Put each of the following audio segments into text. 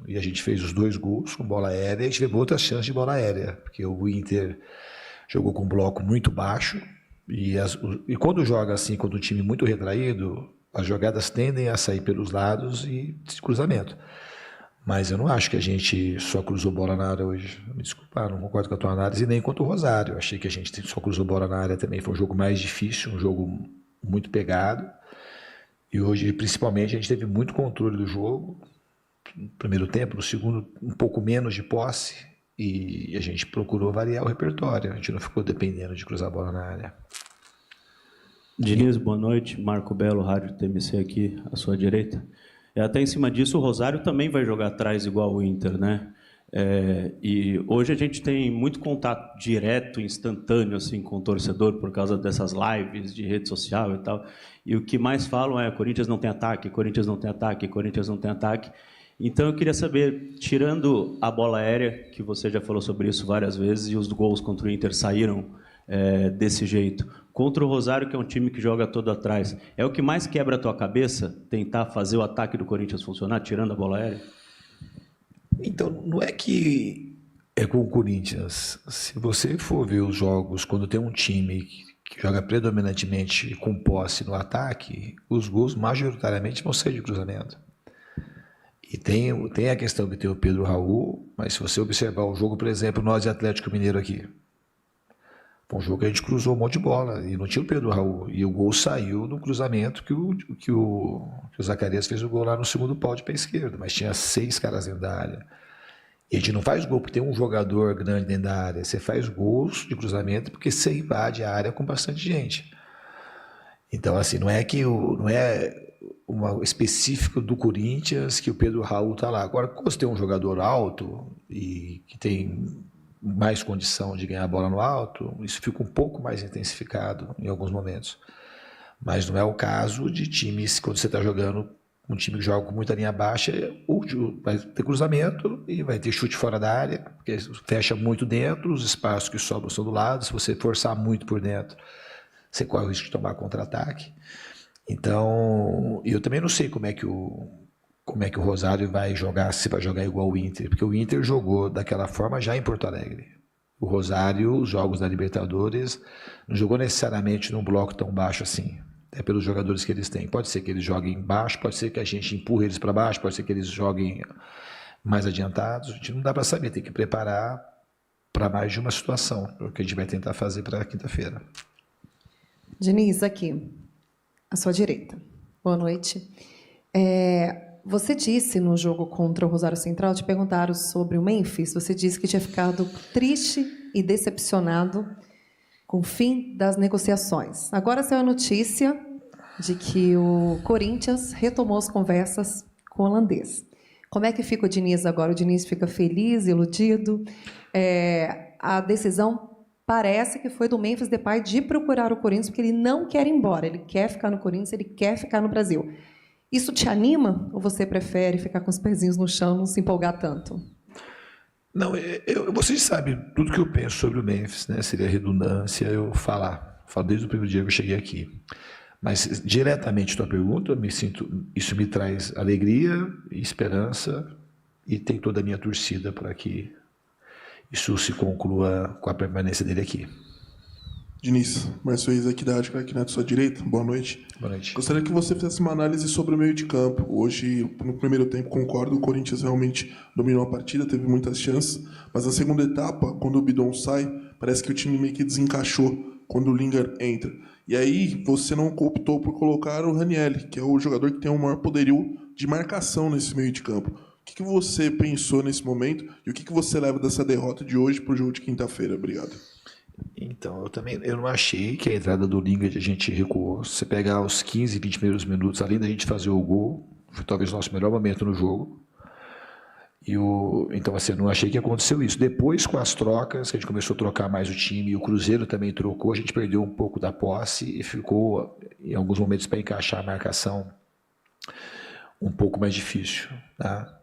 e a gente fez os 2 gols com bola aérea, e a gente teve outra chance de bola aérea, porque o Inter jogou com um bloco muito baixo, e quando joga assim, quando o time é muito retraído, as jogadas tendem a sair pelos lados e de cruzamento. Mas eu não acho que a gente só cruzou bola na área hoje. Me desculpa, não concordo com a tua análise, nem contra o Rosário. Eu achei que a gente só cruzou bola na área também. Foi um jogo mais difícil, um jogo muito pegado. E hoje, principalmente, a gente teve muito controle do jogo. No primeiro tempo, no segundo, um pouco menos de posse. E a gente procurou variar o repertório. A gente não ficou dependendo de cruzar a bola na área. Diniz, boa noite. Marco Belo, Rádio TMC aqui, à sua direita. Até em cima disso, o Rosário também vai jogar atrás igual o Inter, né? E hoje a gente tem muito contato direto, instantâneo, assim, com o torcedor por causa dessas lives de rede social e tal. E o que mais falam é: Corinthians não tem ataque, Corinthians não tem ataque, Corinthians não tem ataque. Então eu queria saber, tirando a bola aérea, que você já falou sobre isso várias vezes, e os gols contra o Inter saíram desse jeito, contra o Rosário, que é um time que joga todo atrás, é o que mais quebra a tua cabeça, tentar fazer o ataque do Corinthians funcionar, tirando a bola aérea? Então, não é que é com o Corinthians. Se você for ver os jogos, quando tem um time que joga predominantemente com posse no ataque, os gols majoritariamente vão sair de cruzamento. E tem a questão que tem o Pedro Raul, mas se você observar o jogo, por exemplo, nós e Atlético Mineiro aqui, foi um jogo que a gente cruzou um monte de bola e não tinha o Pedro Raul. E o gol saiu no cruzamento que o Zacarias fez o gol lá no segundo pau de pé esquerdo, mas tinha 6 caras dentro da área. E a gente não faz gol porque tem um jogador grande dentro da área, você faz gols de cruzamento porque você invade a área com bastante gente. Então, assim, não é uma específica do Corinthians que o Pedro Raul está lá. Agora, quando você tem um jogador alto e que tem mais condição de ganhar a bola no alto, isso fica um pouco mais intensificado em alguns momentos. Mas não é o caso de times, quando você está jogando, um time que joga com muita linha baixa, vai ter cruzamento e vai ter chute fora da área, porque fecha muito dentro, os espaços que sobram são do lado, se você forçar muito por dentro, você corre o risco de tomar contra-ataque. Então, eu também não sei como é que o Rosário vai jogar, se vai jogar igual o Inter, porque o Inter jogou daquela forma já em Porto Alegre. O Rosário, os jogos da Libertadores, não jogou necessariamente num bloco tão baixo assim, até pelos jogadores que eles têm. Pode ser que eles joguem baixo, pode ser que a gente empurre eles para baixo, pode ser que eles joguem mais adiantados. A gente não dá para saber, tem que preparar para mais de uma situação, o que a gente vai tentar fazer para quinta-feira. Diniz, aqui, à sua direita. Boa noite. Você disse no jogo contra o Rosário Central, te perguntaram sobre o Memphis, você disse que tinha ficado triste e decepcionado com o fim das negociações. Agora saiu a notícia de que o Corinthians retomou as conversas com o holandês. Como é que fica o Diniz agora? O Diniz fica feliz, iludido? A decisão parece que foi do Memphis Depay de procurar o Corinthians, porque ele não quer ir embora, ele quer ficar no Corinthians, ele quer ficar no Brasil. Isso te anima ou você prefere ficar com os pezinhos no chão, não se empolgar tanto? Não, vocês sabem tudo que eu penso sobre o Memphis, né? Seria redundância eu falar. Falo desde o primeiro dia que eu cheguei aqui. Mas, diretamente, tua pergunta, isso me traz alegria e esperança e tem toda a minha torcida para que isso se conclua com a permanência dele aqui. Diniz, Márcio Reis aqui da Rádio aqui na sua direita. Boa noite. Boa noite. Gostaria que você fizesse uma análise sobre o meio de campo. Hoje, no primeiro tempo, concordo, o Corinthians realmente dominou a partida, teve muitas chances, mas na segunda etapa, quando o Bidon sai, parece que o time meio que desencaixou quando o Lingard entra. E aí você não optou por colocar o Ranieri, que é o jogador que tem o maior poderio de marcação nesse meio de campo. O que você pensou nesse momento e o que você leva dessa derrota de hoje para o jogo de quinta-feira? Obrigado. Então, eu não achei que a entrada do Lingard a gente recuou. Se você pegar os 15, 20 primeiros minutos, além da gente fazer o gol, foi talvez o nosso melhor momento no jogo. Então, assim, eu não achei que aconteceu isso. Depois, com as trocas, que a gente começou a trocar mais o time, e o Cruzeiro também trocou, a gente perdeu um pouco da posse e ficou, em alguns momentos, para encaixar a marcação um pouco mais difícil, tá?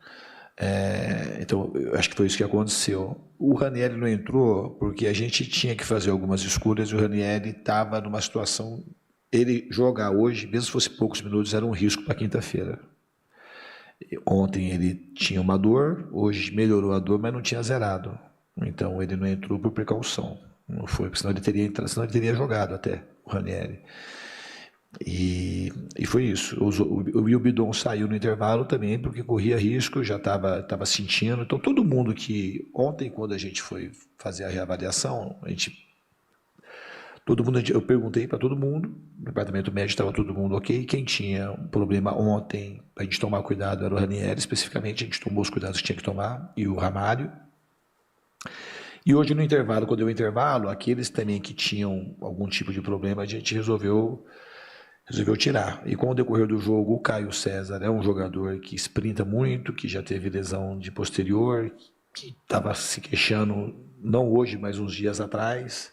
Então, eu acho que foi isso que aconteceu. O Ranieri não entrou porque a gente tinha que fazer algumas escolhas e o Ranieri estava numa situação... Ele jogar hoje, mesmo se fosse poucos minutos, era um risco para quinta-feira. Ontem ele tinha uma dor, hoje melhorou a dor, mas não tinha zerado. Então ele não entrou por precaução. Não foi, porque senão ele teria entrado, senão ele teria jogado até o Ranieri. E foi isso. O Bidon saiu no intervalo também porque corria risco, já estava sentindo. Então todo mundo que ontem, quando a gente foi fazer a reavaliação, eu perguntei para todo mundo, no departamento médico estava todo mundo ok. Quem tinha um problema ontem, para a gente tomar cuidado, era o Ranieri, especificamente, a gente tomou os cuidados que tinha que tomar, e o Ramalho. E hoje no intervalo, quando deu o intervalo, aqueles também que tinham algum tipo de problema, a gente resolveu tirar. E com o decorrer do jogo, o Caio César é um jogador que sprinta muito, que já teve lesão de posterior, que estava se queixando, não hoje, mas uns dias atrás.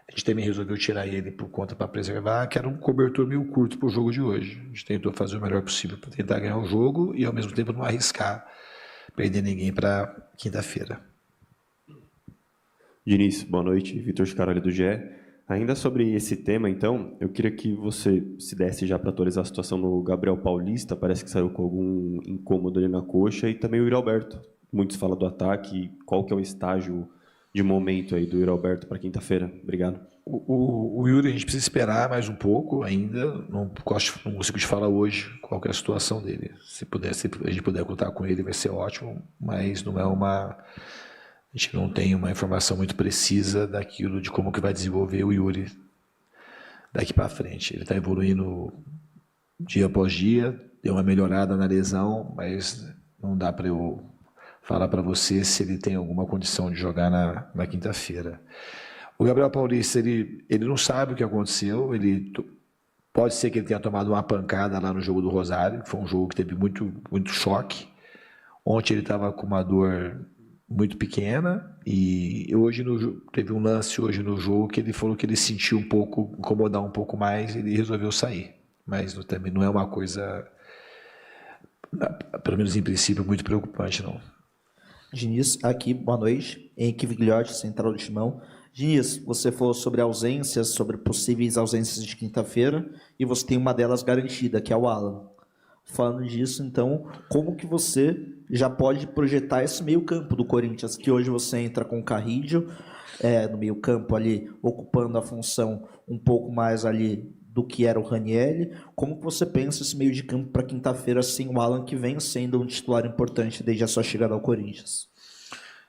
A gente também resolveu tirar ele por conta para preservar, que era um cobertor meio curto para o jogo de hoje. A gente tentou fazer o melhor possível para tentar ganhar o jogo e, ao mesmo tempo, não arriscar perder ninguém para quinta-feira. Diniz, boa noite. Vitor Scaroli do GE. Ainda sobre esse tema, então, eu queria que você se desse já para atualizar a situação no Gabriel Paulista, parece que saiu com algum incômodo ali na coxa, e também o Yuri Alberto. Muitos falam do ataque, qual que é o estágio de momento aí do Yuri Alberto para quinta-feira? Obrigado. O Yuri a gente precisa esperar mais um pouco ainda, não consigo te falar hoje qual que é a situação dele. Se a gente puder contar com ele vai ser ótimo, mas não é a gente não tem uma informação muito precisa daquilo de como que vai desenvolver o Yuri daqui para frente. Ele está evoluindo dia após dia, deu uma melhorada na lesão, mas não dá para eu falar para você se ele tem alguma condição de jogar na quinta-feira. O Gabriel Paulista, ele não sabe o que aconteceu, pode ser que ele tenha tomado uma pancada lá no jogo do Rosário, que foi um jogo que teve muito, muito choque. Ontem ele estava com uma dor muito pequena e hoje teve um lance hoje no jogo que ele falou que ele sentiu incomodar um pouco mais e ele resolveu sair. Mas também não é uma coisa, pelo menos em princípio, muito preocupante, não. Diniz, aqui, boa noite. Henrique Vigliotti, Central do Timão. Diniz, você falou sobre ausências, sobre possíveis ausências de quinta-feira, e você tem uma delas garantida, que é o Alan. Falando disso, então, como que você já pode projetar esse meio-campo do Corinthians, que hoje você entra com o Carrillo, no meio-campo ali, ocupando a função um pouco mais ali do que era o Ranieri. Como que você pensa esse meio de campo para quinta-feira sem o Alan, que vem sendo um titular importante desde a sua chegada ao Corinthians?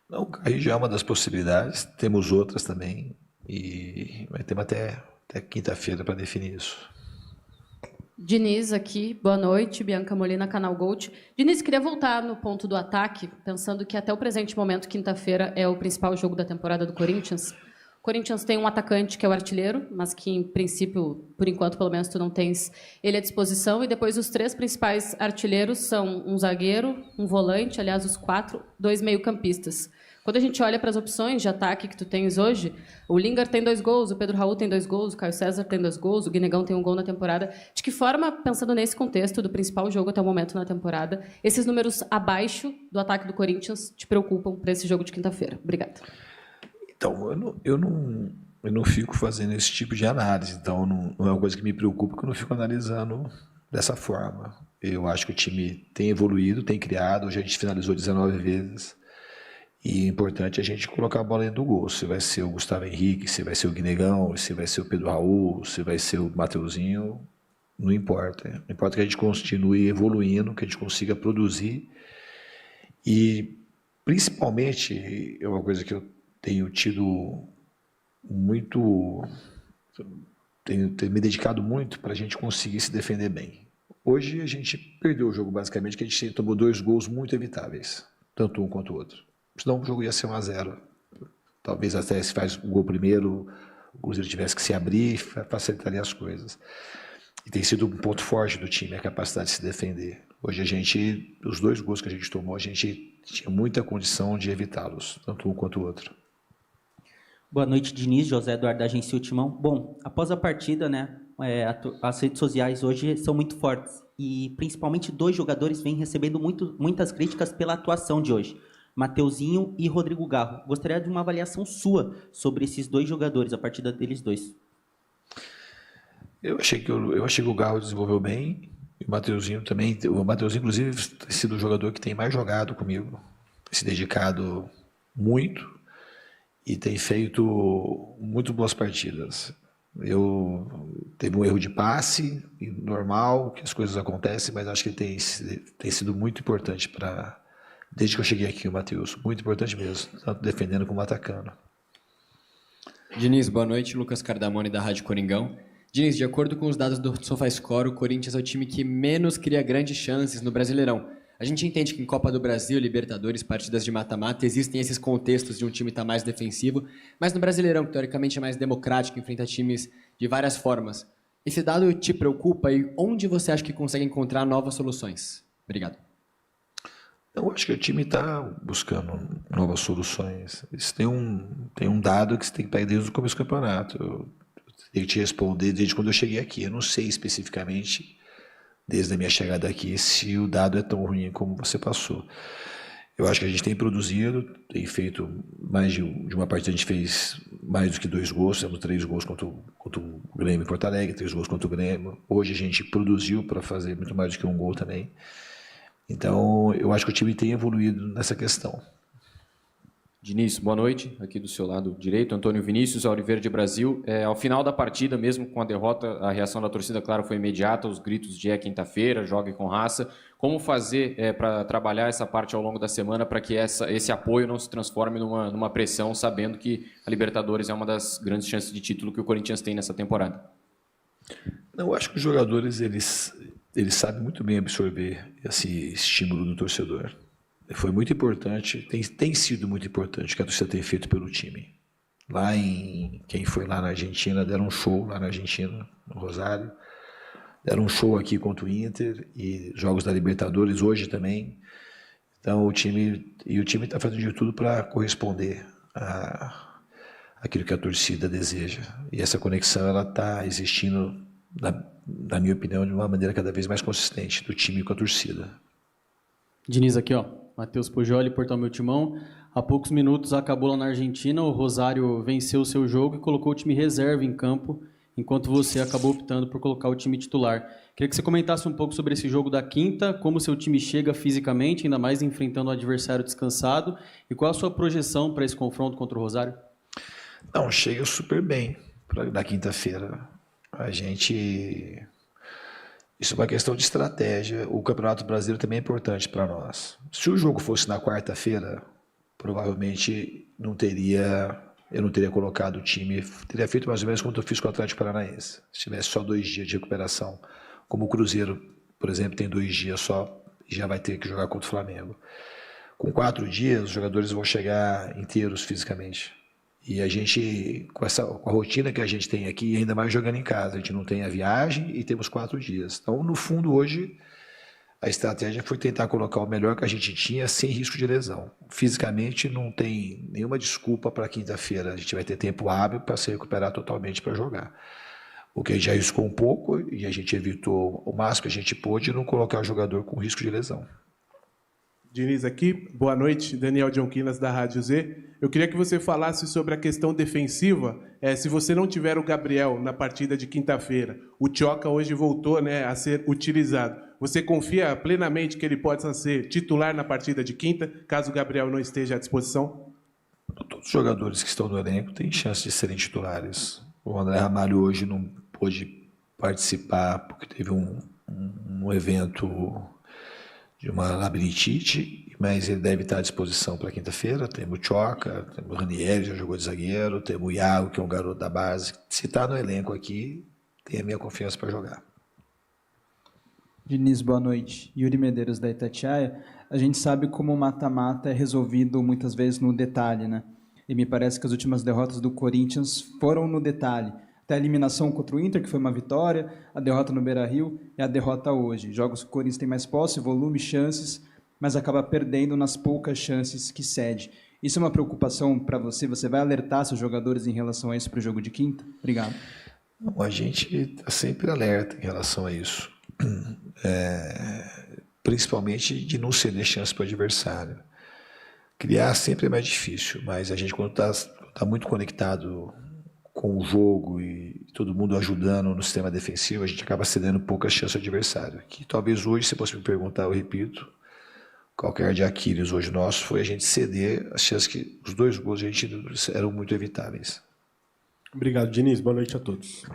Não, o Carrillo é uma das possibilidades, temos outras também, mas temos até quinta-feira para definir isso. Diniz aqui, boa noite, Bianca Molina, Canal Gold. Diniz, queria voltar no ponto do ataque, pensando que até o presente momento, quinta-feira, é o principal jogo da temporada do Corinthians. O Corinthians tem um atacante que é o artilheiro, mas que, em princípio, por enquanto, pelo menos, tu não tens ele à disposição. E depois os três principais artilheiros são um zagueiro, um volante, aliás, os 2 meio-campistas. Quando a gente olha para as opções de ataque que tu tens hoje, o Lingard tem 2 gols, o Pedro Raul tem 2 gols, o Caio César tem 2 gols, o Guinegão tem 1 gol na temporada. De que forma, pensando nesse contexto do principal jogo até o momento na temporada, esses números abaixo do ataque do Corinthians te preocupam para esse jogo de quinta-feira? Obrigada. Então, eu não fico fazendo esse tipo de análise, então não é uma coisa que me preocupa, porque eu não fico analisando dessa forma. Eu acho que o time tem evoluído, tem criado, hoje a gente finalizou 19 vezes, e é importante a gente colocar a bola dentro do gol. Se vai ser o Gustavo Henrique, se vai ser o Guinegão, se vai ser o Pedro Raul, se vai ser o Mateuzinho, não importa. Importa que a gente continue evoluindo, que a gente consiga produzir, e principalmente, é uma coisa que eu tenho tido muito, tenho me dedicado muito para a gente conseguir se defender bem. Hoje a gente perdeu o jogo basicamente, que a gente tomou 2 gols muito evitáveis, tanto um quanto o outro. Senão o jogo ia ser 1-0. Talvez até se faz o gol primeiro, o Cruzeiro tivesse que se abrir, facilitaria as coisas. E tem sido um ponto forte do time, a capacidade de se defender. Hoje os 2 gols que a gente tomou, a gente tinha muita condição de evitá-los, tanto um quanto o outro. Boa noite, Diniz, José Eduardo da Agência Ultimão. Bom, após a partida, né, as redes sociais hoje são muito fortes e principalmente 2 jogadores vêm recebendo muitas críticas pela atuação de hoje, Mateuzinho e Rodrigo Garro. Gostaria de uma avaliação sua sobre esses 2 jogadores, a partida deles 2. Eu achei que o Garro desenvolveu bem, E o Mateuzinho também, o Mateuzinho, inclusive, tem sido o jogador que tem mais jogado comigo, tem se dedicado muito e tem feito muito boas partidas. Teve um erro de passe, normal, que as coisas acontecem, mas acho que ele tem sido muito importante desde que eu cheguei aqui, o Matheus. Muito importante mesmo, tanto defendendo como atacando. Diniz, boa noite. Lucas Cardamone, da Rádio Coringão. Diniz, de acordo com os dados do SofaScore, o Corinthians é o time que menos cria grandes chances no Brasileirão. A gente entende que em Copa do Brasil, Libertadores, partidas de mata-mata, existem esses contextos de um time estar mais defensivo, mas no Brasileirão, que teoricamente é mais democrático, enfrenta times de várias formas. Esse dado te preocupa e onde você acha que consegue encontrar novas soluções? Obrigado. Eu acho que o time está buscando novas soluções. Isso tem um dado que você tem que pegar desde o começo do campeonato. Eu tenho que te responder desde quando eu cheguei aqui. Eu não sei especificamente, desde a minha chegada aqui, se o dado é tão ruim como você passou. Eu acho que a gente tem produzido, tem feito mais de uma partida, a gente fez mais do que 2 gols, temos 3 gols contra o Grêmio em Porto Alegre, 3 gols contra o Grêmio. Hoje a gente produziu para fazer muito mais do que 1 gol também. Então, eu acho que o time tem evoluído nessa questão. Diniz, boa noite. Aqui do seu lado direito, Antônio Vinícius, Auriverde Brasil. Ao final da partida, mesmo com a derrota, a reação da torcida, claro, foi imediata. Os gritos de quinta-feira, jogue com raça. Como fazer para trabalhar essa parte ao longo da semana para que esse apoio não se transforme numa pressão, sabendo que a Libertadores é uma das grandes chances de título que o Corinthians tem nessa temporada? Eu acho que os jogadores, eles sabem muito bem absorver esse estímulo do torcedor. Foi muito importante, tem sido muito importante o que a torcida tem feito pelo time. Quem foi lá na Argentina, deram um show lá na Argentina, no Rosário. Deram um show aqui contra o Inter e jogos da Libertadores hoje também. Então o time está fazendo de tudo para corresponder àquilo que a torcida deseja. E essa conexão ela está existindo, na minha opinião, de uma maneira cada vez mais consistente do time com a torcida. Diniz aqui, ó. Matheus Pujoli, Portal Meu Timão. Há poucos minutos acabou lá na Argentina, o Rosário venceu o seu jogo e colocou o time reserva em campo, enquanto você acabou optando por colocar o time titular. Queria que você comentasse um pouco sobre esse jogo da quinta, como seu time chega fisicamente, ainda mais enfrentando um adversário descansado, e qual a sua projeção para esse confronto contra o Rosário? Não, chega super bem na quinta-feira. Isso é uma questão de estratégia. O Campeonato Brasileiro também é importante para nós. Se o jogo fosse na quarta-feira, provavelmente eu não teria colocado o time, teria feito mais ou menos como eu fiz com o Atlético Paranaense. Se tivesse só 2 dias de recuperação, como o Cruzeiro, por exemplo, tem 2 dias só e já vai ter que jogar contra o Flamengo. Com 4 dias, os jogadores vão chegar inteiros fisicamente. E a gente, com a rotina que a gente tem aqui, ainda mais jogando em casa, a gente não tem a viagem e temos 4 dias. Então, no fundo, hoje, a estratégia foi tentar colocar o melhor que a gente tinha sem risco de lesão. Fisicamente, não tem nenhuma desculpa para quinta-feira. A gente vai ter tempo hábil para se recuperar totalmente para jogar. O que a gente já arriscou um pouco e a gente evitou o máximo que a gente pôde não colocar o jogador com risco de lesão. Diniz aqui, boa noite, Daniel Jonquinas da Rádio Z. Eu queria que você falasse sobre a questão defensiva. Se você não tiver o Gabriel na partida de quinta-feira, o Tioca hoje voltou, né, a ser utilizado. Você confia plenamente que ele possa ser titular na partida de quinta, caso o Gabriel não esteja à disposição? Todos os jogadores que estão no elenco têm chance de serem titulares. O André Ramalho hoje não pôde participar porque teve um evento de uma labirintite, mas ele deve estar à disposição para quinta-feira. Temos o Tioca, temos o Ranieri, já jogou de zagueiro, temos o Iago, que é um garoto da base. Se está no elenco aqui, tem a minha confiança para jogar. Diniz, boa noite. Yuri Medeiros, da Itatiaia. A gente sabe como o mata-mata é resolvido muitas vezes no detalhe, né? E me parece que as últimas derrotas do Corinthians foram no detalhe. Até a eliminação contra o Inter, que foi uma vitória, a derrota no Beira-Rio e a derrota hoje. Jogos que o Corinthians tem mais posse, volume, chances, mas acaba perdendo nas poucas chances que cede. Isso é uma preocupação para você? Você vai alertar seus jogadores em relação a isso para o jogo de quinta? Obrigado. Não, a gente está sempre alerta em relação a isso. Principalmente de não ceder chance para o adversário. Criar sempre é mais difícil, mas a gente, quando está muito conectado com o jogo e todo mundo ajudando no sistema defensivo, a gente acaba cedendo poucas chances ao adversário. Que talvez hoje, se você me perguntar, eu repito, qualquer de Aquiles hoje nosso foi a gente ceder as chances que os 2 gols a gente eram muito evitáveis. Obrigado, Diniz. Boa noite a todos.